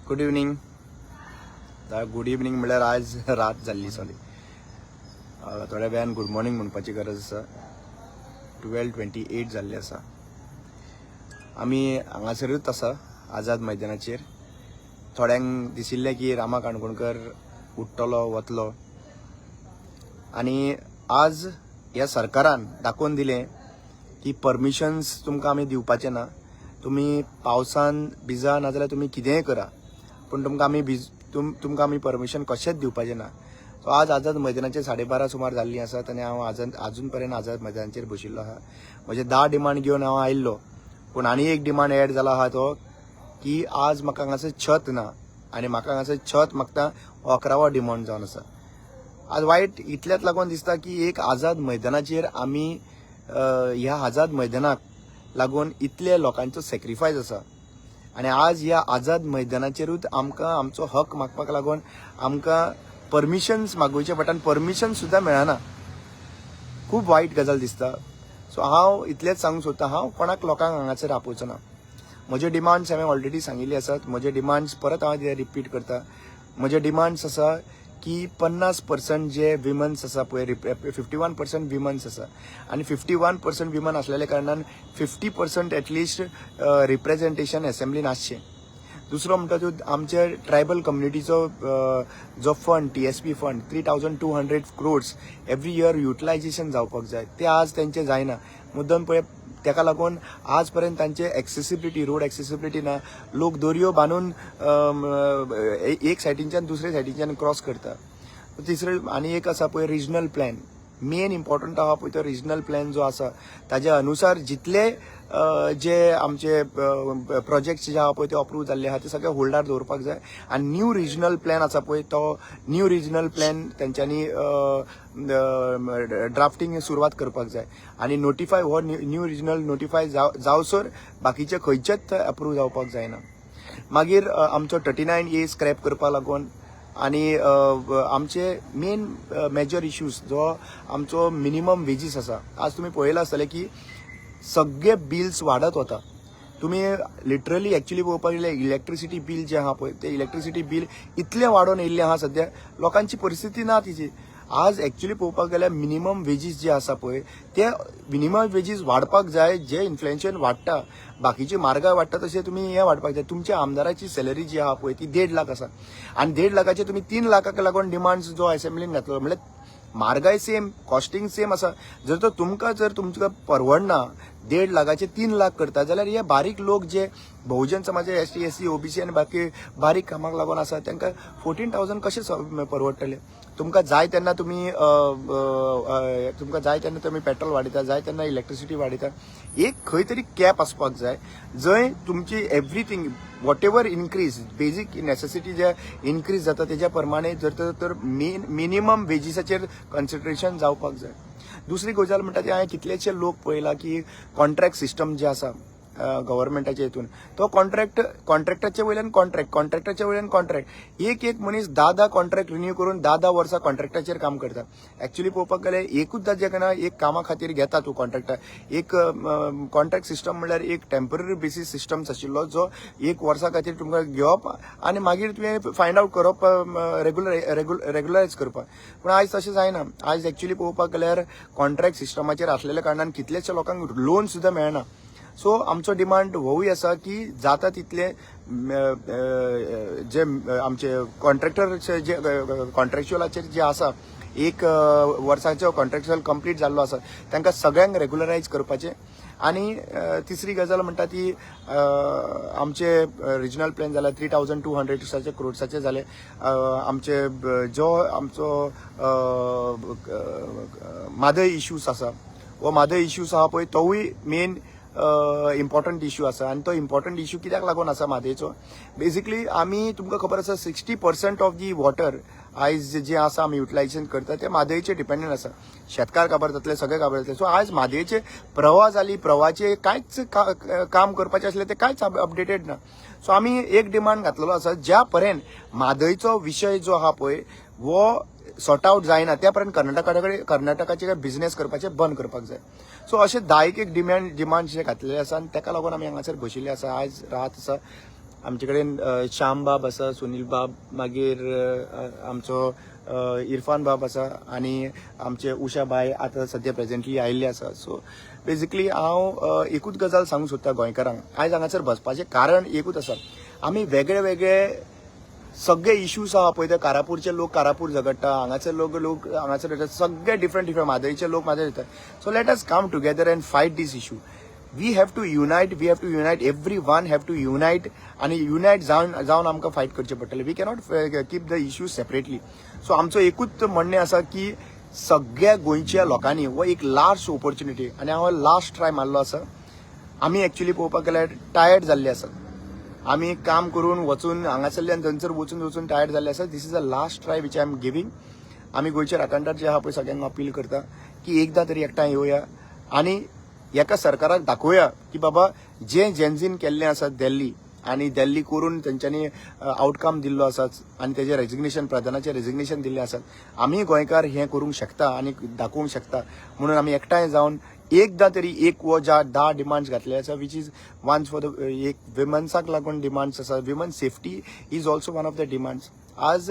Good evening. Good evening म्हळ्यार आज रात जाल्ली सॉरी. थोड्या वेळान गुड मॉर्निंग म्हणपाची गरज आसा. 12:28 जाल्ले आसा. आमी हांगासरूच आसा आझाद मैदानाचेर. थोड्यांक दिशिल्लें की रामा काणकोणकर उठ्ठलो वतलो आनी आज ह्या सरकारान दाखोवन दिलें की परमिशन्स तुमकां आमी दिवपाचे ना. तुमी पावसान भिजा नाजाल्यार तुमी कितेंय करा पूण तुमकां आमी परमिशन कशेंच दिवपाचें ना. सो आज आझाद मैदानाचेर 12:30 सुमार जाल्लीं आसात आनी हांव अजून पर्यंत आझाद मैदानाचेर बशिल्लो आहा. म्हजे 10 डिमांड घेवन हांव आयिल्लो पूण आनी एक डिमांड एड जाला आहा तो की आज म्हाका हांगासर छत ना आनी म्हाका हांगासर छत मागता 11वो डिमांड जावन आसा. आज वायट इतल्याच लागून दिसता की एक आझाद मैदानाचेर आमी ह्या आझाद मैदानाक लागून इतले लोकांचो सॅक्रिफायस आसा आनी आज ह्या आझाद मैदानाचेरूच आमकां आमचो हक मागपाक लागून आमकां परमिशन्स मागोवचे पडटा आनी परमिशन सुद्दां मेळना. खूब वायट गजाल दिसता. सो हांव इतलेंच सांगूंक सोदता, हांव कोणाक लोकांक हांगासर आपोवचो ना. म्हजे डिमांड्स हांवें ऑलरेडी सांगिल्ले आसात. म्हजे डिमांड्स परत हांव ते रिपीट करता. म्हजे डिमांड्स आसा की 50% जे विमन्स आसा पळय 51% विमन्स आसा आनी 51% विमन आसलेल्या कारणान 50% एटलिस्ट रिप्रेझेंटेशन असेंब्लीन आसचें. दुसरो म्हणटा तो आमचे ट्रायबल कम्युनिटीचो जो fund TSP fund 3200 crores every year utilisation जावपाक जाय. ते आज तेंचे जायना. मुद्दम पळय तेका लागून आज पर्यंत तांचे एक्सेसिबिलिटी रोड एक्सेसिबिलिटी ना. लोक दोरयो बांदून एक सायडीच्यान दुसरे सायडीच्यान क्रॉस करता. तिसरे आनी एक आसा पळय रिजनल प्लॅन. मेन इम्पॉर्टंट आहा पळय तो रिजनल प्लॅन जो आसा ताज्या अनुसार जितले जे आमचे प्रोजेक्ट्स जे आहा पळय ते अप्रूव जाल्ले आहा ते सगळे होल्डार दवरपाक जाय. आनी न्यू रिजनल प्लॅन आसा पळय तो न्यू रिजनल प्लॅन तेंच्यांनी ड्राफ्टींग सुरवात करपाक जाय आनी नोटिफाय हो न्यू रिजनल नोटिफाय जावसर बाकीचे खंयचेच अप्रूव जावपाक जायना. मागीर आमचो 39A स्क्रॅप करपा लागून आनी आमचे मेन मेजर इश्यूज जो आमचो मिनिमम वेजीस आसा. आज तुमी पळयलां आसतलें की सगळे बिल्स वाडत वता. तुमी लिटरली एक्चुअली पळोवपाक गेल्यार इलेक्ट्रिसिटी बील जे आहा पळय ते इलेक्ट्रिसिटी बील इतलें वाडोवन येयल्लें आहा सद्या लोकांची परिस्थिती ना तिची. आज एक्चुअली पळोवपाक गेल्यार मिनिमम वेजीस जे आसा पळय ते मिनिमम वेजीस वाडपाक जाय. जे इन्फ्लेशन वाडटा बाकीची म्हारगाय वाडटा तशें तुमी हें वाडपाक जाय. तुमच्या आमदाराची सॅलरी जी आहा पळय ती 1.5 लाख आसा आनी 1.5 लाखाचे तुमी 3 लाखाक लागून डिमांड्स जो असेंब्लीन घातलो म्हळ्यार म्हारगाय सेम कॉस्टिंग सेम आसा. जर तुमकां परवडना 1.5 लाखाचे 3 लाख करता जाल्यार हे बारीक लोक जे Bahujan Samaj ST SC OBC आनी बाकी बारीक कामाक लागून आसा तांकां 14,000 कशें परवडटले. तुमकां जाय तेन्ना तुमी पेट्रोल वाडयता, जाय तेन्ना इलेक्ट्रिसिटी वाडयता. एक खंय तरी कॅप आसपाक जाय जंय तुमची everything what ever increase basic necessity जे इन्क्रीज जाता तेज्या प्रमाणे जर तर मिनिमम वेजीसाचेर कन्सिडरेशन जावपाक जाय. दुसरी गजाल म्हणटा ती हांवें कितलेशे लोक पळयला की कॉन्ट्रॅक्ट सिस्टम जे आसा गव्हर्मेंटाच्या हितून तो कॉन्ट्रॅक्टाचे वयल्यान कॉन्ट्रॅक्टाच्या वयल्यान कॉन्ट्रॅक्ट एक मनीस 10 कॉन्ट्रॅक्ट रिन्यू करून 10 वर्सां कॉन्ट्रॅक्टाचेर काम करता. एक्चुअली पळोवपाक गेल्यार एकूच जेन्ना एक कामा खातीर घेता तूं कॉन्ट्रॅक्टार एक कॉन्ट्रॅक्ट सिस्टम म्हणल्यार एक टेम्पररी बेसीस सिस्टम्स आशिल्लो जो 1 वर्सा खातीर तुमकां घेवप आनी मागीर तुवें फायंड आउट करप रेग्युलरायज करपाक. पूण आयज तशें जायना. आयज एक्चुअली पळोवपाक गेल्यार कॉन्ट्रॅक्ट सिस्टमाचेर आसलेल्या कारणान कितलेशे लोकांक लोन सुद्दां मेळना. सो आमचो डिमांड होवूय आसा की जाता तितले जे आमचे कॉन्ट्रॅक्टरचे जे कॉन्ट्रॅक्च्युअलाचेर जे आसा 1 वर्साचो कॉन्ट्रॅक्च्युअल कंप्लीट जाल्लो आसा तांकां सगळ्यांक रेग्युलरायज करपाचें. आनी तिसरी गजाल म्हणटा ती आमचे रिजनल प्लॅन जाला 3200 crores जाले. आमचे जो आमचो मादय इश्यूज आसा हो मादय इश्यूज आहा पळय तोवूय मेन इम्पॉर्टंट इश्यू आसा. आनी तो इम्पॉर्टंट इश्यू कित्याक लागून आसा मादयेचो बेसिकली आमी तुमकां खबर आसा 60% ऑफ दी वॉटर आयज जे आसा आमी युटिलायझेशन करता ते मादयेचेर डिपेंडंट आसा. शेतकार काबार जातले सगळे काबार जातले. सो आयज मादयेचे प्रवाह जाली प्रवाहाचे कांयच काम करपाचें आसलें ते कांयच अपडेटेड ना. सो आमी एक डिमांड घातलेलो आसा ज्या पर्यंत मादयचो विशय जो आहा पळय वो सॉर्ट आउट जायना त्या पर्यंत कर्नाटकाचे बिझनेस करपाचें बंद करपाक जाय. सो अशे 10 एक डिमांड जे घातलेले आसा आनी ताका लागून आमी हांगासर बशिल्ले आसा. आयज रात आसा आमचे कडेन श्याम बाब आसा, सुनील बाब, मागीर आमचो इरफान बाब आसा आनी आमचे उशा बाय आतां सद्या प्रेझेंटली आयिल्ले आसा. सो बेजिकली हांव एकूच गजाल सांगूं सोदता गोंयकारांक, आयज हांगासर बसपाचें कारण एकूच आसा. आमी वेगळे वेगळे सगळे इश्यूज आहा पळय ते कारापूरचे लोक कारापूर झगडटा, हांगासर लोक हांगासर सगळे डिफरंट मादळीचे लोक मादळ येतात. So let us come together and fight this issue. We have to unite everyone have to unite आनी युनायट जावन आमकां फायट करचें पडटलें. We cannot keep the issues separately. So आमचो एकूच म्हणणें आसा की सगळ्या गोंयच्या लोकांनी हो एक लास्ट ऑपॉर्च्युनिटी आनी हांव लास्ट ट्राय मारलो आसा. आमी एक्चुअली पळोवपाक गेल्यार टायर्ड जाल्ले आसात. आमी काम करून वचून हांगासरल्यान थंयसर वचून टायर्ड जाल्ले आसात. This is a last try which I am giving. आमी गोंयचे राखणदार जे आहा पळय सगळ्यांक अपील करता की एकदां तरी एकठांय येवया आनी एका सरकाराक दाखोवया की बाबा जे जेन्झीन केल्लें आसा दिल्ली आनी दिल्ली करून तेंच्यांनी आउटकम दिल्लो आसा आनी तेजें रेजिग्नेशन प्रधानाचें रेजिग्नेशन दिल्लें आसा. आमी गोंयकार हें करूंक शकता आनी दाखोवंक शकता म्हणून आमी एकठांय जावन एकदां तरी एक वो ज्या 10 डिमांड्स घातले आसा which is once for the एक विमन्साक लागून डिमांड्स आसा. Women safety is also one of the demands. आज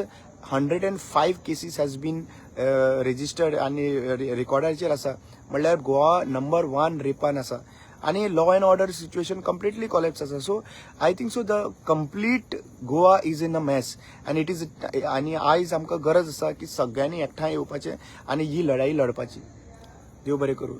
105 केसीस हॅज बीन रेजिस्टर्ड आनी रेकॉर्डाचेर आसा म्हणल्यार गोवा नंबर 1 रेपान आसा आनी law and order situation completely collapse आसा. So I think so the complete Goa is in a mess आनी इट इज आनी आयज आमकां गरज आसा की सगळ्यांनी एकठांय येवपाचें आनी ही लढाई लडपाची. देव बरें करूं.